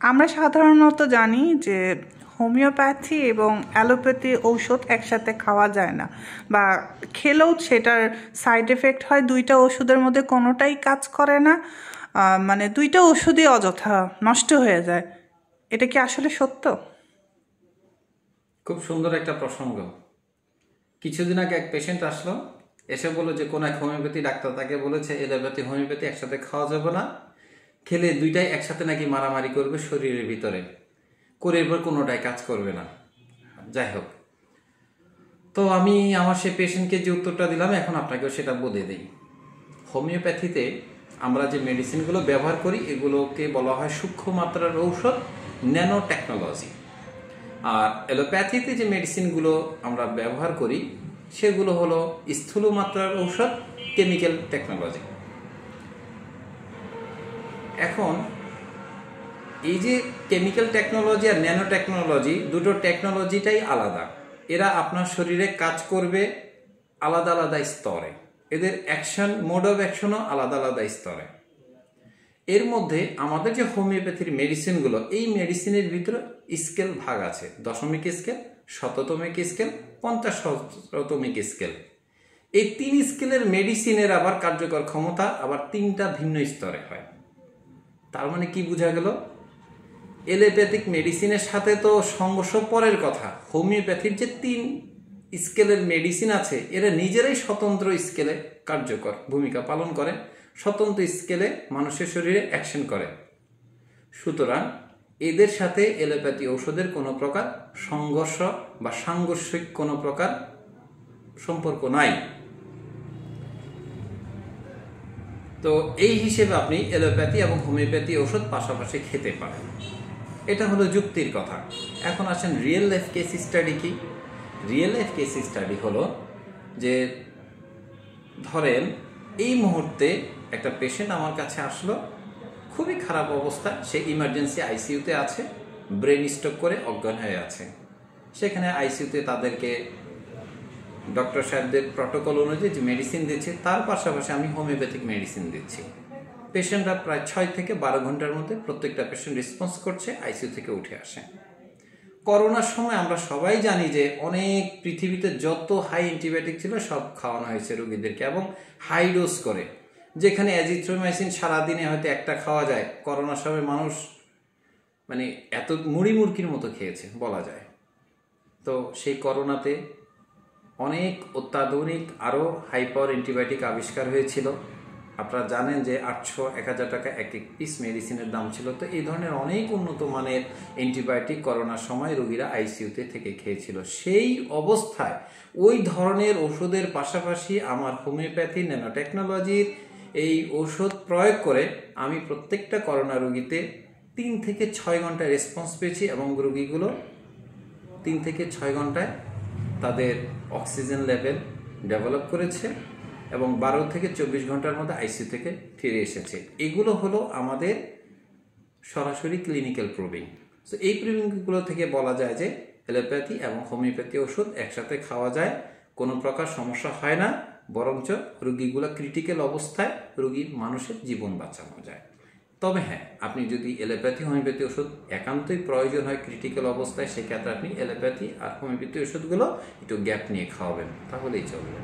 আমরা সাধারণত জানি যে হোমিওপ্যাথি এবং অ্যালোপ্যাথি ঔষধ একসাথে খাওয়া যায় না, বা খেলেও সেটার সাইড এফেক্ট হয়। দুইটা ওষুধের মধ্যে কোনোটাই কাজ করে না, মানে দুইটা ওষুধই অযথা নষ্ট হয়ে যায়। এটা কি আসলে সত্য? খুব সুন্দর একটা প্রসঙ্গ। কিছুদিন আগে এক পেশেন্ট আসলো, এসে বললো যে কোন এক হোমিওপ্যাথি ডাক্তার তাকে বলেছে এলোপ্যাথি হোমিওপ্যাথি একসাথে খাওয়া যাবে না, খেলে দুইটাই একসাথে নাকি মারামারি করবে শরীরের ভিতরে, করে এরপর কোনোটাই কাজ করবে না। যাই হোক, তো আমি আমার সেই পেশেন্টকে যে উত্তরটা দিলাম এখন আপনাকেও সেটা বলে দিই। হোমিওপ্যাথিতে আমরা যে মেডিসিনগুলো ব্যবহার করি এগুলোকে বলা হয় সূক্ষ্ম মাত্রার ঔষধ, ন্যানো টেকনোলজি। আর অ্যালোপ্যাথিতে যে মেডিসিনগুলো আমরা ব্যবহার করি সেগুলো হলো স্থূল মাত্রার ঔষধ, কেমিক্যাল টেকনোলজি। এখন এই যে কেমিক্যাল টেকনোলজি আর ন্যানো টেকনোলজি, দুটো টেকনোলজিটাই আলাদা। এরা আপনার শরীরে কাজ করবে আলাদা আলাদা স্তরে, এদের অ্যাকশন, মোড অফ অ্যাকশনও আলাদা আলাদা স্তরে। এর মধ্যে আমাদের যে হোমিওপ্যাথির মেডিসিনগুলো, এই মেডিসিনের ভিতরে স্কেল ভাগ আছে: দশমিক স্কেল, শততমিক স্কেল, 50 স্কেল। এই 3 স্কেলের মেডিসিনের আবার কার্যকর ক্ষমতা আবার 3টা ভিন্ন স্তরে হয়। তার মানে কি বোঝা গেল? এলোপ্যাথিক মেডিসিনের সাথে তো সংঘর্ষ পরের কথা, হোমিওপ্যাথির যে 3 স্কেলের মেডিসিন আছে এরা নিজেরাই স্বতন্ত্র স্কেলে কার্যকর ভূমিকা পালন করে, স্বতন্ত্র স্কেলে মানুষের শরীরে অ্যাকশন করে। সুতরাং এদের সাথে এলোপ্যাথি ঔষধের কোনো প্রকার সংঘর্ষ বা সাংঘর্ষিক কোনো প্রকার সম্পর্ক নাই। তো এই হিসেবে আপনি এলোপ্যাথি এবং হোমিওপ্যাথি ঔষধ পাশাপাশি খেতে পারেন, এটা হলো যুক্তির কথা। এখন আসেন রিয়েল লাইফ কেস স্টাডি কি? রিয়েল লাইফ কেস স্টাডি হলো যে, ধরেন এই মুহূর্তে একটা পেশেন্ট আমার কাছে আসলো, খুবই খারাপ অবস্থা, সে ইমার্জেন্সি আইসিইউতে আছে, ব্রেন স্ট্রোক করে অজ্ঞান হয়ে আছে। সেখানে আইসিইউতে তাদেরকে ডক্টর সাহেবদের প্রটোকল অনুযায়ী যে মেডিসিন দিচ্ছে, তার পাশাপাশি আমি হোমিওপ্যাথিক মেডিসিন দিচ্ছি। পেশেন্টরা প্রায় 6 থেকে 12 ঘন্টার মধ্যে প্রত্যেকটা পেশেন্ট রেসপন্স করছে, আইসিইউ থেকে উঠে আসে। করোনার সময় আমরা সবাই জানি যে অনেক পৃথিবীতে যত হাই অ্যান্টিবায়োটিক ছিল সব খাওয়ানো হয়েছে রোগীদেরকে, এবং হাই ডোজ করে। যেখানে অ্যাজিথ্রোমাইসিন সারাদিনে হয়তো একটা খাওয়া যায়, করোনার সময় মানুষ মানে এত মুড়ি মুরগির মতো খেয়েছে বলা যায়। তো সেই করোনাতে অনেক অত্যাধুনিক আরও হাই পাওয়ার অ্যান্টিবায়োটিক আবিষ্কার হয়েছিল। আপনারা জানেন যে 800-1000 টাকা এক এক পিস মেডিসিনের দাম ছিল। তো এই ধরনের অনেক উন্নত মানের অ্যান্টিবায়োটিক করোনার সময় রোগীরা আইসিইউতে থেকে খেয়েছিল। সেই অবস্থায় ওই ধরনের ওষুধের পাশাপাশি আমার হোমিওপ্যাথি ন্যানো টেকনোলজির এই ওষুধ প্রয়োগ করে আমি প্রত্যেকটা করোনা রোগীতে 3 থেকে 6 ঘন্টায় রেসপন্স পেয়েছি, এবং রোগীগুলো 3 থেকে 6 ঘন্টায় তাদের অক্সিজেন লেভেল ডেভেলপ করেছে এবং 12 থেকে 24 ঘন্টার মধ্যে আইসিইউ থেকে ফিরে এসেছে। এগুলো হলো আমাদের সরাসরি ক্লিনিক্যাল প্রুভিং। সো এই প্রুভিংগুলো থেকে বলা যায় যে অ্যালোপ্যাথি এবং হোমিওপ্যাথি ওষুধ একসাথে খাওয়া যায়, কোনো প্রকার সমস্যা হয় না, বরঞ্চ রোগীগুলো ক্রিটিক্যাল অবস্থায় রোগীর মানুষের জীবন বাঁচানো যায়। তবে হ্যাঁ, আপনি যদি অ্যালোপ্যাথি হোমিওপ্যাথি ওষুধ একান্তই প্রয়োজন হয় ক্রিটিক্যাল অবস্থায়, সেক্ষেত্রে আপনি অ্যালোপ্যাথি আর হোমিওপ্যাথি ওষুধগুলো একটু গ্যাপ নিয়ে খাওয়াবেন, তাহলেই চলবে।